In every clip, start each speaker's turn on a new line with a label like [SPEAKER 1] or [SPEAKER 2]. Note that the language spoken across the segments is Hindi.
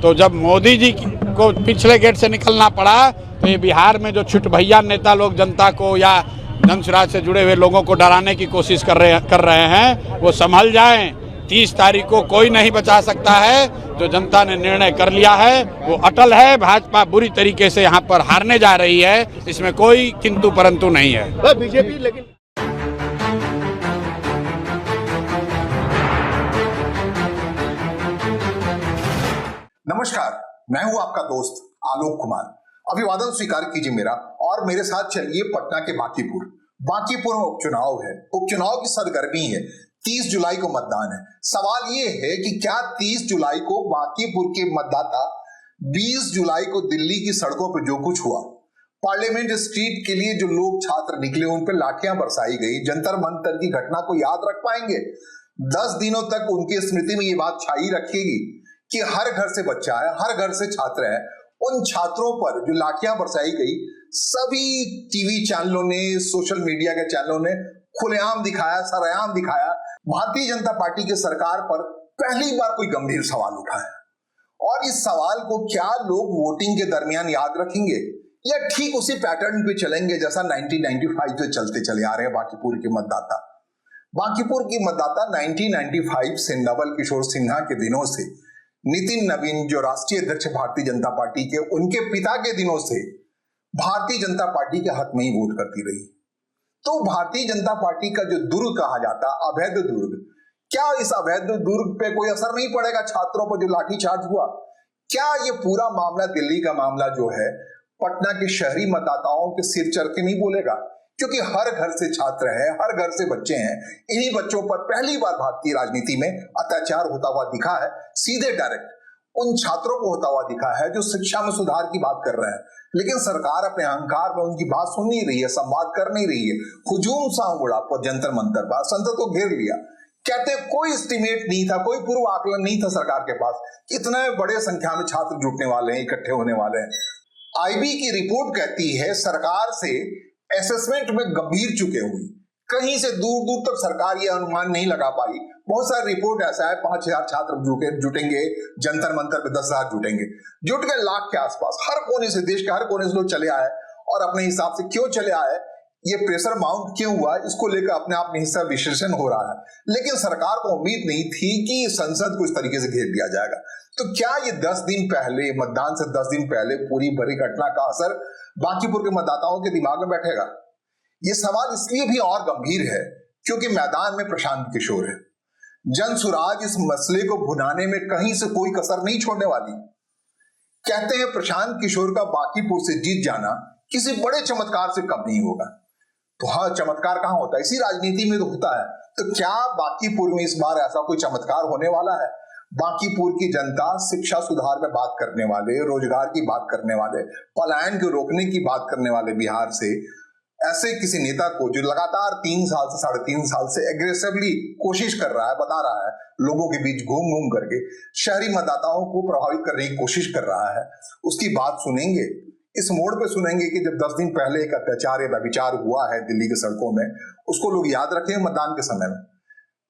[SPEAKER 1] तो जब मोदी जी को पिछले गेट से निकलना पड़ा तो ये बिहार में जो छुट भैया नेता लोग जनता को या जनसुराज से जुड़े हुए लोगों को डराने की कोशिश कर रहे हैं, वो संभल जाएं। 30 तारीख को कोई नहीं बचा सकता है। जो जनता ने निर्णय कर लिया है वो अटल है। भाजपा बुरी तरीके से यहाँ पर हारने जा रही है, इसमें कोई किंतु परंतु नहीं है।
[SPEAKER 2] बीजेपी लेकिन
[SPEAKER 3] नमस्कार, मैं हूं आपका दोस्त आलोक कुमार। अभिवादन स्वीकार कीजिए मेरा और मेरे साथ चलिए पटना के बांकीपुर में उपचुनाव है। उपचुनाव की सरगर्मी है। 30 जुलाई को मतदान है। सवाल ये है कि क्या 30 जुलाई को बांकीपुर के मतदाता 20 जुलाई को दिल्ली की सड़कों पर जो कुछ हुआ, पार्लियामेंट स्ट्रीट के लिए जो लोग छात्र निकले उन पर लाठियां बरसाई गई, जंतर मंतर की घटना को याद रख पाएंगे? 10 दिनों तक उनकी स्मृति में ये बात छाई रखेगी कि हर घर से बच्चा है, हर घर से छात्र है। उन छात्रों पर जो लाठियां बरसाई गई, सभी टीवी चैनलों ने, सोशल मीडिया के चैनलों ने खुलेआम दिखाया, सरेआम दिखाया। भारतीय जनता पार्टी की सरकार पर पहली बार कोई गंभीर सवाल उठा है और इस सवाल को क्या लोग वोटिंग के दरमियान याद रखेंगे या ठीक उसी पैटर्न पे चलेंगे जैसा 1995 से चलते चले आ रहे हैं बांकीपुर के मतदाता। बांकीपुर की मतदाता 1995 से नवल किशोर सिन्हा के दिनों से नितिन नवीन जो राष्ट्रीय अध्यक्ष भारतीय जनता पार्टी के, उनके पिता के दिनों से भारतीय जनता पार्टी के हक में ही वोट करती रही। तो भारतीय जनता पार्टी का जो दुर्ग कहा जाता, अवैध दुर्ग, क्या इस अवैध दुर्ग पे कोई असर नहीं पड़ेगा? छात्रों पर जो लाठीचार्ज हुआ, क्या ये पूरा मामला, दिल्ली का मामला जो है, पटना के शहरी मतदाताओं के सिर चढ़ के नहीं बोलेगा? क्योंकि हर घर से छात्र है, हर घर से बच्चे हैं। इन्हीं बच्चों पर पहली बार भारतीय राजनीति में अत्याचार होता हुआ दिखा है, सीधे डायरेक्ट उन छात्रों को होता हुआ दिखा है जो शिक्षा में सुधार की बात कर रहे हैं। लेकिन सरकार अपने अहंकार में उनकी बात सुन नहीं रही है, संवाद कर नहीं रही है। हुजूम सा उड़ा पर जंतर मंतर पर संसद को घेर लिया। कहते कोई एस्टिमेट नहीं था, कोई पूर्व आकलन नहीं था सरकार के पास, इतने बड़े संख्या में छात्र जुटने वाले हैं, इकट्ठे होने वाले हैं। आईबी की रिपोर्ट कहती है सरकार से असेसमेंट में गंभीर चुके हुई, कहीं से दूर दूर तक सरकार यह अनुमान नहीं लगा पाई। बहुत सारी रिपोर्ट ऐसा है 5000 छात्र जुटेंगे, जंतर मंतर पे 10,000 जुटेंगे, जुट गए लाख के आसपास। हर कोने से, देश के हर कोने से लोग चले आए और अपने हिसाब से क्यों चले आए, ये प्रेशर माउंट क्यों हुआ, इसको लेकर अपने आप में हिस्सा विश्लेषण हो रहा है। लेकिन सरकार को उम्मीद नहीं थी कि संसद को इस तरीके से घेर दिया जाएगा। तो क्या ये 10 दिन पहले, मतदान से 10 दिन पहले पूरी बड़ी घटना का असर बांकीपुर के मतदाताओं के दिमाग में बैठेगा? ये सवाल इसलिए भी और गंभीर है क्योंकि मैदान में प्रशांत किशोर है। जनसुराज इस मसले को भुनाने में कहीं से कोई कसर नहीं छोड़ने वाली। कहते हैं प्रशांत किशोर का बांकीपुर से जीत जाना किसी बड़े चमत्कार से कम नहीं होगा। तो हाँ, चमत्कार कहां होता है? इसी राजनीति में तो होता है। तो क्या बांकीपुर में इस बार ऐसा कोई चमत्कार होने वाला है? बांकीपुर की जनता शिक्षा सुधार में बात करने वाले, रोजगार की बात करने वाले, पलायन को रोकने की बात करने वाले बिहार से ऐसे किसी नेता को जो लगातार 3 साल से 3.5 साल से एग्रेसिवली कोशिश कर रहा है, बता रहा है, लोगों के बीच घूम घूम करके शहरी मतदाताओं को प्रभावित करने की कोशिश कर रहा है, उसकी बात सुनेंगे। इस मोड़ पे सुनेंगे कि जब 10 दिन पहले एक अत्याचार या व्यभिचार हुआ है दिल्ली के सड़कों में, उसको लोग याद रखें मतदान के समय में।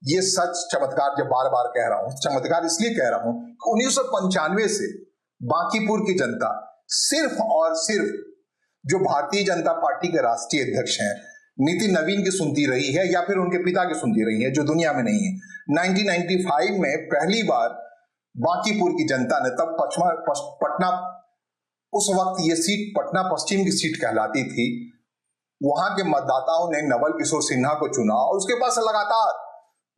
[SPEAKER 3] ये सच चमत्कार जब बार बार कह रहा हूं, चमत्कार इसलिए कह रहा हूं कि 1995 से बांकीपुर की जनता सिर्फ और सिर्फ जो भारतीय जनता पार्टी के राष्ट्रीय अध्यक्ष हैं नितिन नवीन की सुनती रही है या फिर उनके पिता की सुनती रही है, जो दुनिया में नहीं है। 1995 में पहली बार बांकीपुर की जनता ने, तब पटना, उस वक्त ये सीट पटना पश्चिम की सीट कहलाती थी, वहां के मतदाताओं ने नवल किशोर सिन्हा को चुना और उसके पास लगातार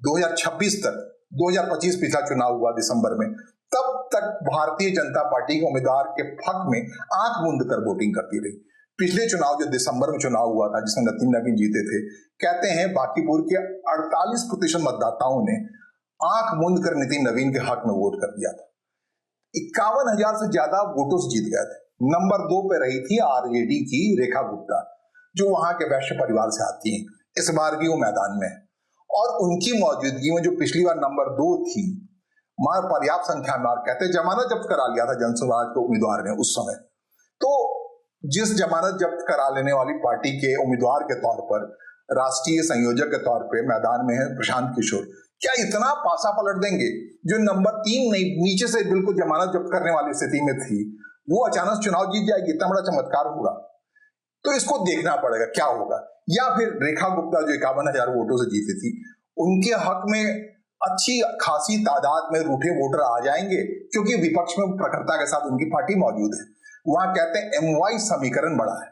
[SPEAKER 3] 2026 तक, 2025 पिछला चुनाव हुआ दिसंबर में, तब तक भारतीय जनता पार्टी के उम्मीदवार के हक में आंख मूंद कर वोटिंग करती रही। पिछले चुनाव जो दिसंबर में चुनाव हुआ था जिसमें नितिन नवीन जीते थे, कहते हैं बांकीपुर के 48% मतदाताओं ने आंख मूंद कर नितिन नवीन के हक में वोट कर दिया था। 51,000 से ज्यादा वोटों से जीत गए थे। नंबर 2 पे रही थी आरजेडी की रेखा गुप्ता, जो वहां के वैश्य परिवार से आती हैं। इस बार भी वो मैदान में है और उनकी मौजूदगी में जो पिछली बार नंबर 2 थी, मार पर्याप्त संख्या में, कहते जमानत जब्त करा लिया था जनसुराज के उम्मीदवार ने उस समय। तो जिस जमानत जब्त करा लेने वाली पार्टी के उम्मीदवार के तौर पर, राष्ट्रीय संयोजक के तौर पे मैदान में है प्रशांत किशोर, क्या इतना पासा पलट देंगे? जो नंबर 3 नीचे से बिल्कुल जमानत जब्त करने वाली स्थिति में थी, वो अचानक चुनाव जीत जाएगी? इतना बड़ा चमत्कार होगा? तो इसको देखना पड़ेगा क्या होगा। या फिर रेखा गुप्ता जो 51,000 वोटों से जीती थी, उनके हक में अच्छी खासी तादाद में रूठे वोटर आ जाएंगे, क्योंकि विपक्ष में प्रखरता के साथ उनकी पार्टी मौजूद है। वहां कहते हैं MY समीकरण बड़ा है।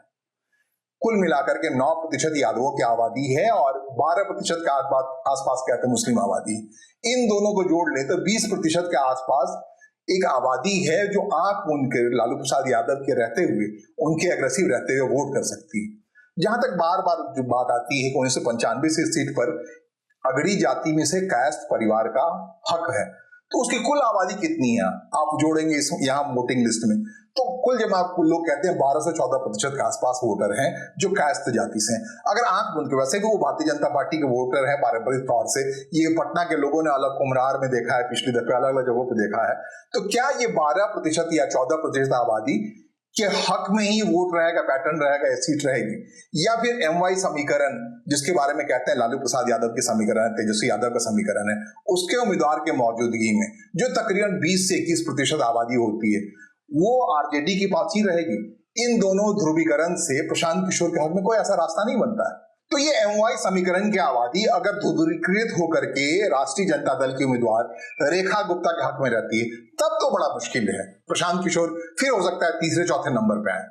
[SPEAKER 3] कुल मिलाकर के 9% यादवों की आबादी है और 12% के आसपास कहते हैं मुस्लिम आबादी। इन दोनों को जोड़ ले तो 20% के आसपास एक आबादी है जो आंख मूंद कर लालू प्रसाद यादव के रहते हुए, उनके अग्रेसिव रहते हुए वोट कर सकती है। जहां तक बार बार जो बात आती है कि 1995 से सीट पर अगड़ी जाति में से कायस्थ परिवार का हक है, तो उसकी कुल आबादी कितनी है आप जोड़ेंगे इस यहाँ वोटिंग लिस्ट में, तो कुल जब आप लोग कहते हैं 12 से 14% के आसपास वोटर हैं जो कायस्थ जाति से हैं। अगर आंख बंद के, वैसे भी वो भारतीय जनता पार्टी के वोटर हैं पारंपरिक तौर से, ये पटना के लोगों ने अलग कुमरार में देखा है, पिछली दफे अलग अलग जगहों पर देखा है, तो क्या ये 12% या 14% आबादी के हक में ही वोट रहेगा, पैटर्न रहेगा, या सीट रहेगी, या फिर MY समीकरण जिसके बारे में कहते हैं लालू प्रसाद यादव के समीकरण है, तेजस्वी यादव का समीकरण है, उसके उम्मीदवार के मौजूदगी में जो तकरीबन 20 से 21% आबादी होती है, वो RJD के पास ही रहेगी। इन दोनों ध्रुवीकरण से प्रशांत किशोर के हक में कोई ऐसा रास्ता नहीं बनता है। तो ये MY समीकरण की आबादी अगर ध्रुवीकृत होकर के राष्ट्रीय जनता दल के उम्मीदवार रेखा गुप्ता के हक में रहती है, तब तो बड़ा मुश्किल है। प्रशांत किशोर फिर हो सकता है तीसरे चौथे नंबर पे आए,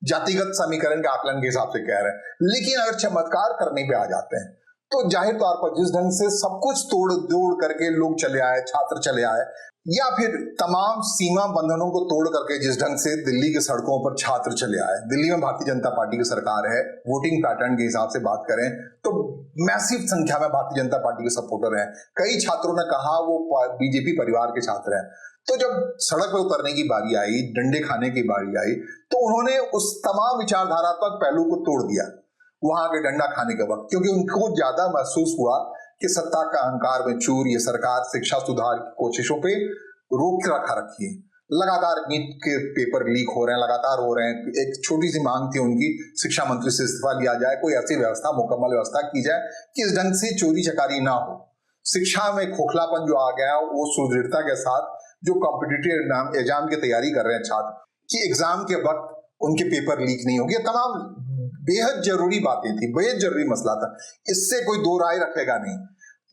[SPEAKER 3] जातिगत समीकरण के आकलन के हिसाब से कह रहे हैं। लेकिन अगर चमत्कार करने पे आ जाते हैं तो जाहिर तौर पर जिस ढंग से सब कुछ तोड़ करके लोग चले आए, छात्र चले आए, या फिर तमाम सीमा बंधनों को तोड़ करके जिस ढंग से दिल्ली के सड़कों पर छात्र चले आए, दिल्ली में भारतीय जनता पार्टी की सरकार है, वोटिंग पैटर्न के हिसाब से बात करें तो मैसिव संख्या में भारतीय जनता पार्टी के सपोर्टर हैं। कई छात्रों ने कहा वो बीजेपी परिवार के छात्र हैं। तो जब सड़क पर उतरने की बारी आई, डंडे खाने की बारी आई, तो उन्होंने उस तमाम विचारधारात्मक पहलू को तोड़ दिया वहां के डंडा खाने के वक्त, क्योंकि उनको ज्यादा महसूस हुआ कि सत्ता का अहंकार में चूर ये सरकार शिक्षा सुधार की कोशिशों पे रोक रखा रखी है। लगातार नीट के पेपर लीक हो रहे हैं, लगातार हो रहे हैं। एक छोटी सी मांग थी उनकी, शिक्षा मंत्री से इस्तीफा लिया जाए, कोई ऐसी व्यवस्था, मुकम्मल व्यवस्था की जाए कि इस ढंग से चोरी चकारी ना हो। शिक्षा में खोखलापन जो आ गया, वो सुदृढ़ता के साथ जो कॉम्पिटिटिव एग्जाम की तैयारी कर रहे हैं छात्र, कि एग्जाम के वक्त उनके पेपर लीक नहीं होगी, तमाम बेहद जरूरी बातें थी, बेहद जरूरी मसला था। इससे कोई दो राय रखेगा नहीं,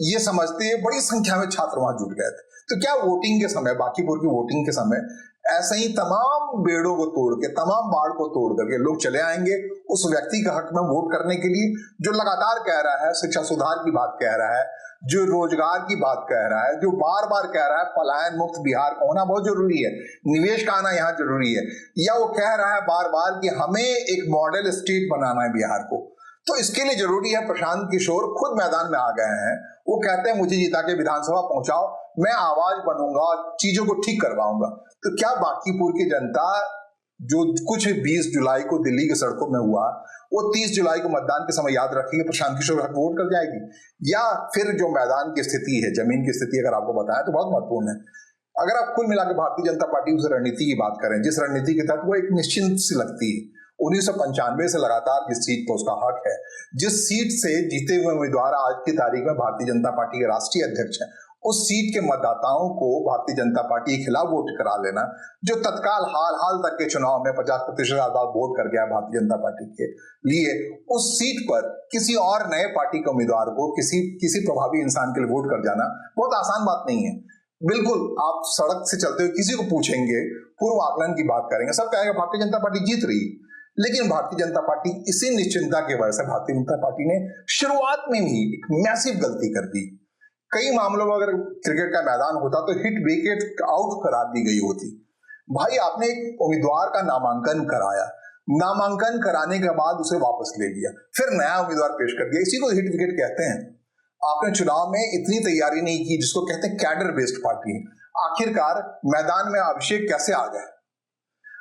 [SPEAKER 3] ये समझते हुए बड़ी संख्या में छात्र वहां जुट गए थे। तो क्या वोटिंग के समय, बांकीपुर की वोटिंग के समय ऐसे ही तमाम बेड़ों को तोड़ के, तमाम बाड़ को तोड़ करके लोग चले आएंगे उस व्यक्ति के हक में वोट करने के लिए जो लगातार कह रहा है शिक्षा सुधार की बात कह रहा है, जो रोजगार की बात कह रहा है, जो बार बार कह रहा है पलायन मुक्त बिहार का होना बहुत जरूरी है, निवेश का आना यहाँ जरूरी है, या वो कह रहा है बार बार कि हमें एक मॉडल स्टेट बनाना है बिहार को। तो इसके लिए जरूरी है, प्रशांत किशोर खुद मैदान में आ गए हैं। वो कहते हैं मुझे जिता के विधानसभा पहुंचाओ, मैं आवाज बनूंगा, चीजों को ठीक करवाऊंगा। तो क्या बांकीपुर की जनता जो कुछ 20 जुलाई को दिल्ली की सड़कों में हुआ, वो 30 जुलाई को मतदान के समय याद रखेंगे, प्रशांत किशोर हक वोट कर जाएगी? या फिर जो मैदान की स्थिति है, जमीन की स्थिति अगर आपको बताएं तो बहुत महत्वपूर्ण है। अगर आप कुल मिलाकर भारतीय जनता पार्टी उस रणनीति की बात करें जिस रणनीति के तहत वो एक निश्चिंत सी लगती है, 1995 से लगातार जिस सीट पर उसका हक है, जिस सीट से जीते हुए उम्मीदवार आज की तारीख में भारतीय जनता पार्टी के राष्ट्रीय अध्यक्ष हैं, उस सीट के मतदाताओं को भारतीय जनता पार्टी के खिलाफ वोट करा लेना, जो तत्काल हाल तक के चुनाव में 50% आबाद वोट कर गया भारतीय जनता पार्टी के लिए, उस सीट पर किसी और नए पार्टी के उम्मीदवार को, किसी प्रभावी इंसान के लिए वोट कर जाना बहुत आसान बात नहीं है। बिल्कुल आप सड़क से चलते हुए किसी को पूछेंगे, पूर्व आकलन की बात करेंगे, सब कहेगा भारतीय जनता पार्टी जीत रही। लेकिन भारतीय जनता पार्टी इसी निश्चिंतता की वजह से भारतीय जनता पार्टी ने शुरुआत में ही एक मैसिव गलती कर दी। कई मामलों में अगर क्रिकेट का मैदान होता तो हिट विकेट आउट करा दी गई होती। भाई आपने एक उम्मीदवार का नामांकन कराया, नामांकन कराने के बाद उसे वापस ले लिया, फिर नया उम्मीदवार पेश कर दिया, इसी को हिट विकेट कहते हैं। आपने चुनाव में इतनी तैयारी नहीं की, जिसको कहते हैं कैडर बेस्ड पार्टी। आखिरकार मैदान में अभिषेक कैसे आ गए?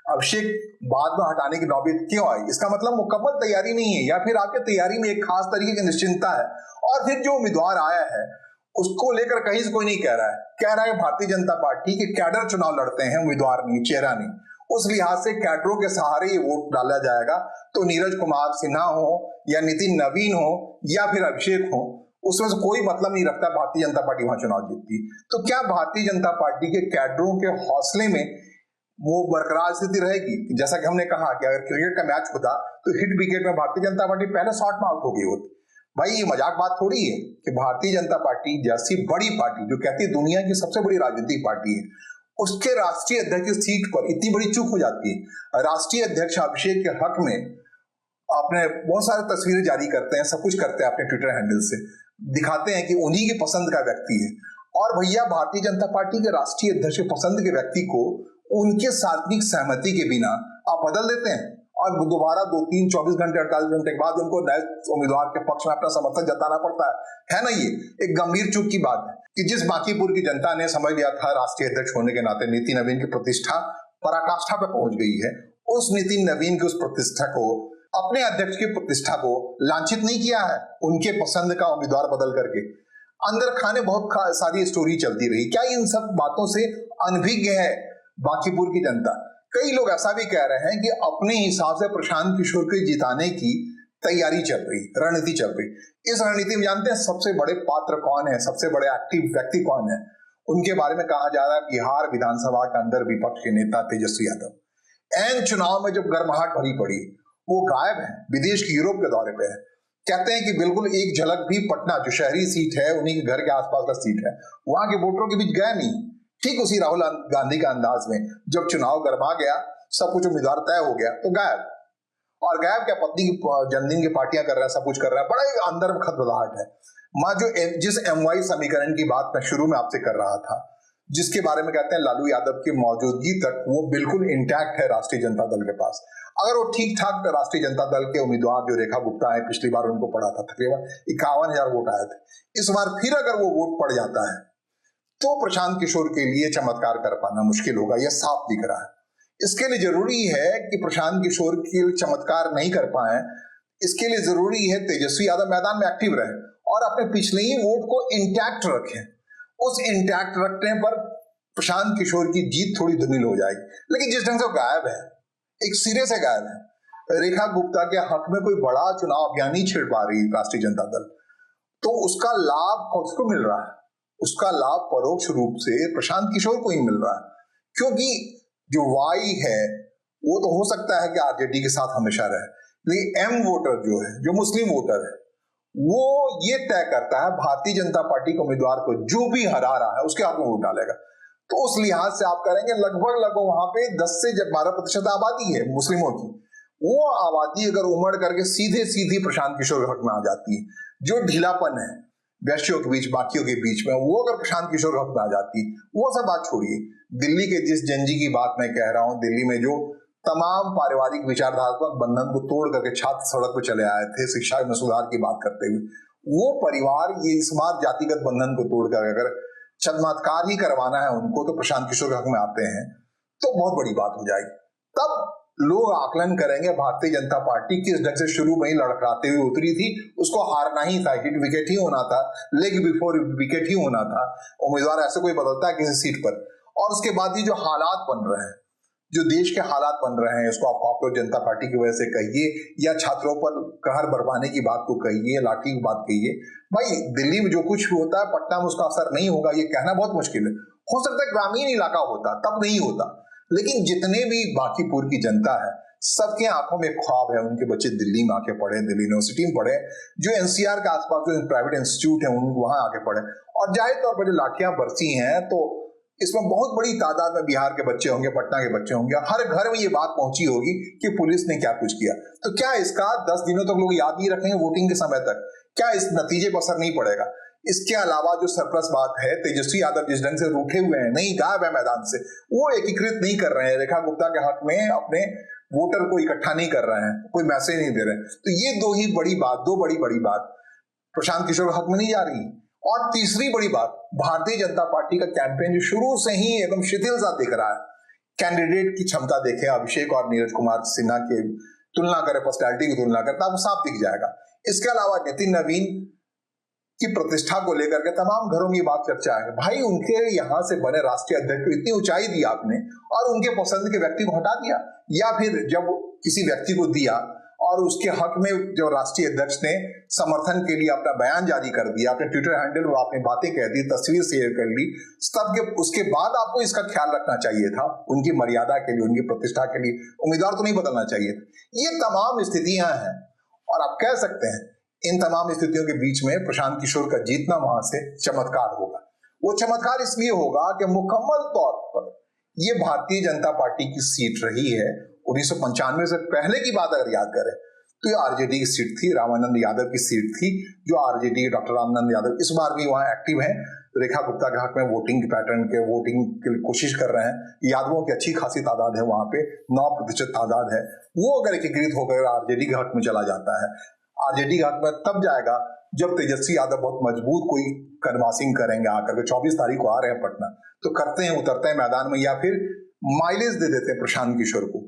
[SPEAKER 3] अभिषेक बाद में हटाने की नौबत क्यों आई? इसका मतलब मुकम्मल तैयारी नहीं है, या फिर आपके तैयारी में एक खास तरीके की निश्चिंतता है। और फिर जो उम्मीदवार आया है उसको लेकर कहीं से कोई नहीं कह रहा है भारतीय जनता पार्टी के कैडर चुनाव लड़ते हैं, उम्मीदवार नहीं, चेहरा नहीं। उस लिहाज से कैडरों के सहारे ये वोट डाला जाएगा। तो नीरज कुमार सिन्हा हो या नितिन नवीन हो या फिर अभिषेक हो, उसमें से कोई मतलब नहीं रखता भारतीय जनता पार्टी वहां चुनाव जीतती। तो क्या भारतीय जनता पार्टी के कैडरों के हौसले में वो बरकरार स्थिति रहेगी? जैसा कि हमने कहा कि अगर क्रिकेट का मैच होता तो हिट विकेट में भारतीय जनता पार्टी पहले शॉट में आउट हो गई होती। भाई ये मजाक बात थोड़ी है कि भारतीय जनता पार्टी जैसी बड़ी पार्टी जो कहती है दुनिया की सबसे बड़ी राजनीतिक पार्टी है, उसके राष्ट्रीय अध्यक्ष की सीट पर इतनी बड़ी चूक हो जाती है। राष्ट्रीय अध्यक्ष अभिषेक के हक में अपने बहुत सारे तस्वीरें जारी करते हैं, सब कुछ करते हैं अपने ट्विटर हैंडल से, दिखाते हैं कि उन्हीं की पसंद का व्यक्ति है। और भैया भारतीय जनता पार्टी के राष्ट्रीय अध्यक्ष के पसंद के व्यक्ति को उनके सार्वजनिक सहमति के बिना आप बदल देते हैं और दोबारा 2, 3, 24 घंटे 48 घंटे के बाद उनको नए उम्मीदवार के पक्ष में अपना समर्थन जताना पड़ता है ना? ये एक गंभीर चूक की बात है कि जिस बांकीपुर की जनता ने समझ लिया था राष्ट्रीय अध्यक्ष होने के नाते नितिन नवीन की प्रतिष्ठा पराकाष्ठा पे पहुंच गई है, उस नितिन नवीन की उस प्रतिष्ठा को, अपने अध्यक्ष की प्रतिष्ठा को लांछित नहीं किया है उनके पसंद का उम्मीदवार बदल करके। अंदर खाने बहुत सारी स्टोरी चलती रही। क्या इन सब बातों से अनभिज्ञ है बांकीपुर की जनता? कई लोग ऐसा भी कह रहे हैं कि अपने हिसाब से प्रशांत किशोर को जिताने की तैयारी चल रही, रणनीति चल रही। इस रणनीति में जानते हैं सबसे बड़े पात्र कौन है, सबसे बड़े एक्टिव व्यक्ति कौन है? उनके बारे में कहा जा रहा है बिहार विधानसभा के अंदर विपक्ष के नेता तेजस्वी यादव। एन चुनाव में जब गर्माहट भरी पड़ी वो गायब है, विदेश की यूरोप के दौरे पे है। कहते हैं कि बिल्कुल एक झलक भी पटना जो शहरी सीट है, उन्हीं के घर के आसपास का सीट है, वहां के वोटरों के बीच गया नहीं। ठीक उसी राहुल गांधी का अंदाज में जब चुनाव गर्मा गया, सब कुछ उम्मीदवार तय हो गया तो गायब। और गायब क्या, पत्नी की जन्मदिन की पार्टियां कर रहा है, सब कुछ कर रहा है, बड़ा ही अंदर में खतबदाहट है। मां जो जिस MY समीकरण की बात मैं शुरू में आपसे कर रहा था, जिसके बारे में कहते हैं लालू यादव की मौजूदगी तक वो बिल्कुल इंटैक्ट है राष्ट्रीय जनता दल के पास। अगर वो ठीक ठाक राष्ट्रीय जनता दल के उम्मीदवार जो रेखा गुप्ता है, पिछली बार उनको पड़ा था, तकरीबन 51,000 वोट आए थे। इस बार फिर अगर वो वोट पड़ जाता है तो प्रशांत किशोर के लिए चमत्कार कर पाना मुश्किल होगा, यह साफ दिख रहा है। इसके लिए जरूरी है कि प्रशांत किशोर के चमत्कार नहीं कर पाए, इसके लिए जरूरी है तेजस्वी यादव मैदान में एक्टिव रहे और अपने पिछले ही वोट को इंटैक्ट रखें। उस इंटैक्ट रखने पर प्रशांत किशोर की जीत थोड़ी धुमिल हो जाएगी। लेकिन जिस ढंग से गायब है, एक सिरे से गायब है, रेखा गुप्ता के हक में कोई बड़ा चुनाव अभियान नहीं छेड़ पा रही राष्ट्रीय जनता दल, तो उसका लाभ किसको मिल रहा है? उसका लाभ परोक्ष रूप से प्रशांत किशोर को ही मिल रहा है, क्योंकि जो वाई है वो तो हो सकता है कि RJD के साथ हमेशा रहे, लेकिन M वोटर जो है, जो मुस्लिम वोटर है, वो ये तय करता है भारतीय जनता पार्टी के उम्मीदवार को जो भी हरा रहा है उसके हाथ में वोट डालेगा। तो उस लिहाज से आप करेंगे लगभग वहां पे 10 से 12% आबादी है मुस्लिमों की। वो आबादी अगर उमड़ करके सीधे प्रशांत किशोर के हक में आ जाती है, जो ढीलापन है वैश्यों के बीच, बाकियों के बीच में, वो अगर प्रशांत किशोर के हक में आ जाती, वो सब बात छोड़िए। दिल्ली के जिस जंजी की बात मैं कह रहा हूं, दिल्ली में जो तमाम पारिवारिक विचारधात्मक बंधन को तोड़ करके छात्र सड़क पर चले आए थे शिक्षा में सुधार की बात करते हुए, वो परिवार ये इस बार जातिगत बंधन को तोड़कर अगर चमत्कार ही करवाना है उनको तो प्रशांत किशोर के हक में आते हैं तो बहुत बड़ी बात हो जाएगी। तब लोग आकलन करेंगे भारतीय जनता पार्टी किस ढंग से शुरू में ही लड़खड़ाते हुए उतरी थी, उसको हारना ही था, हिट विकेट ही होना था, लेग बिफोर विकेट ही होना था। उम्मीदवार ऐसे कोई बदलता है किसी सीट पर, और उसके बाद ही जो हालात बन रहे हैं, जो देश के हालात बन रहे हैं, उसको आप कॉकरोच जनता पार्टी की वजह से कहिए या छात्रों पर कहर बरपाने की बात को कहिए, लाठी की बात कहिए, भाई दिल्ली में जो कुछ होता है पटना में उसका असर नहीं होगा ये कहना बहुत मुश्किल है। हो सकता है ग्रामीण इलाका होता तब नहीं होता, लेकिन जितने भी बांकीपुर की जनता है सबके आंखों में ख्वाब है उनके बच्चे दिल्ली में आके पढ़े, दिल्ली यूनिवर्सिटी में पढ़े, जो NCR के आसपास जो प्राइवेट इंस्टीट्यूट है वहां आके पढ़े। और जाहिर तौर पर जो लाठियां बरसी हैं तो इसमें बहुत बड़ी तादाद में बिहार के बच्चे होंगे, पटना के बच्चे होंगे, हर घर में ये बात पहुंची होगी कि पुलिस ने क्या कुछ किया। तो क्या इसका 10 दिनों तक लोग याद नहीं रखेंगे वोटिंग के समय तक? क्या इस नतीजे पर असर नहीं पड़ेगा? इसके अलावा जो सरप्लस बात है, तेजस्वी यादव जिस ढंग से रूठे हुए हैं, नहीं गायब है मैदान से, वो एकीकृत नहीं कर रहे हैं, रेखा गुप्ता के हक में अपने वोटर को इकट्ठा नहीं कर रहे हैं, कोई मैसेज नहीं दे रहे हैं। तो ये दो बड़ी बात प्रशांत किशोर के हक में नहीं जा रही। और तीसरी बड़ी बात, भारतीय जनता पार्टी का कैंपेन जो शुरू से ही एकदम शिथिल सा दिख रहा है, कैंडिडेट की क्षमता देखें, अभिषेक और नीरज कुमार सिन्हा की तुलना करें, पर्सनैलिटी की तुलना करें, तब साफ दिख जाएगा। इसके अलावा नितिन नवीन की प्रतिष्ठा को लेकर के तमाम घरों में बात चर्चा है। भाई उनके यहां से बने राष्ट्रीय अध्यक्ष को इतनी ऊंचाई दी आपने और उनके पसंद के व्यक्ति को हटा दिया, या फिर जब किसी व्यक्ति को दिया और उसके हक में जो राष्ट्रीय अध्यक्ष ने समर्थन के लिए अपना बयान जारी कर दिया, अपने ट्विटर हैंडल में आपने बातें कह दी, तस्वीर शेयर कर ली, तब के उसके बाद आपको इसका ख्याल रखना चाहिए था, उनकी मर्यादा के लिए, उनकी प्रतिष्ठा के लिए उम्मीदवार तो नहीं बदलना चाहिए था। ये तमाम स्थितियां हैं और आप कह सकते हैं इन तमाम स्थितियों के बीच में प्रशांत किशोर का जीतना वहां से चमत्कार होगा। वो चमत्कार इसलिए होगा कि मुकम्मल तौर पर ये भारतीय जनता पार्टी की सीट रही है। 1995 से पहले की बात अगर याद करें तो ये आरजेडी की सीट थी, रामानंद यादव की सीट थी, जो आरजेडी डॉक्टर रामानंद यादव इस बार भी वहां एक्टिव हैं, रेखा गुप्ता के हक में वोटिंग पैटर्न के वोटिंग के लिए कोशिश कर रहे हैं। यादवों की अच्छी खासी तादाद है वहां पे, 9% तादाद है। वो अगर एकीकृत होकर आरजेडी के हक में चला जाता है, आरजेडी के हक में तब जाएगा जब तेजस्वी यादव बहुत मजबूत कोई कन्वासिंग करेंगे आकर के। 24 तारीख को आ रहे हैं पटना, तो करते हैं, उतरते हैं मैदान में या फिर माइलेज दे देते हैं प्रशांत किशोर को।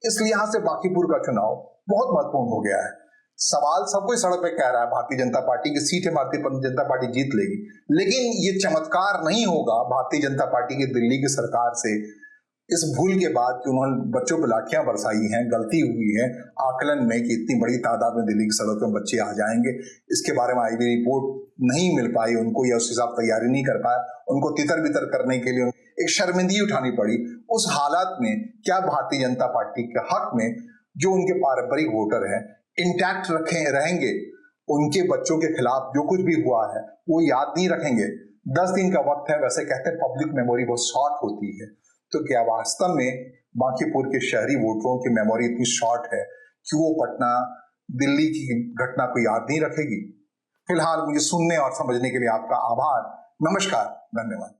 [SPEAKER 3] इस लिहाज से बांकीपुर का चुनाव बहुत महत्वपूर्ण हो गया है। सवाल सब कोई सड़क पे कह रहा है भारतीय जनता पार्टी की सीट है, भारतीय जनता पार्टी जीत लेगी, लेकिन ये चमत्कार नहीं होगा भारतीय जनता पार्टी की दिल्ली की सरकार से इस भूल के बाद कि उन्होंने बच्चों पर लाठियां बरसाई हैं, गलती हुई है आकलन में कि इतनी बड़ी तादाद में दिल्ली की सड़क पर बच्चे आ जाएंगे। इसके बारे में आईबी रिपोर्ट नहीं मिल पाई उनको, या उस हिसाब तैयारी नहीं कर पाया, उनको तितर बितर करने के लिए एक शर्मिंदगी उठानी पड़ी। उस हालात में क्या भारतीय जनता पार्टी के हक में जो उनके पारंपरिक वोटर हैं इंटैक्ट रहेंगे, उनके बच्चों के खिलाफ जो कुछ भी हुआ है वो याद नहीं रखेंगे? 10 दिन का वक्त है, वैसे कहते हैं पब्लिक मेमोरी बहुत शॉर्ट होती है, तो क्या वास्तव में बांकीपुर के शहरी वोटरों की मेमोरी इतनी शॉर्ट है कि वो पटना दिल्ली की घटना को याद नहीं रखेगी? फिलहाल मुझे सुनने और समझने के लिए आपका आभार। नमस्कार, धन्यवाद।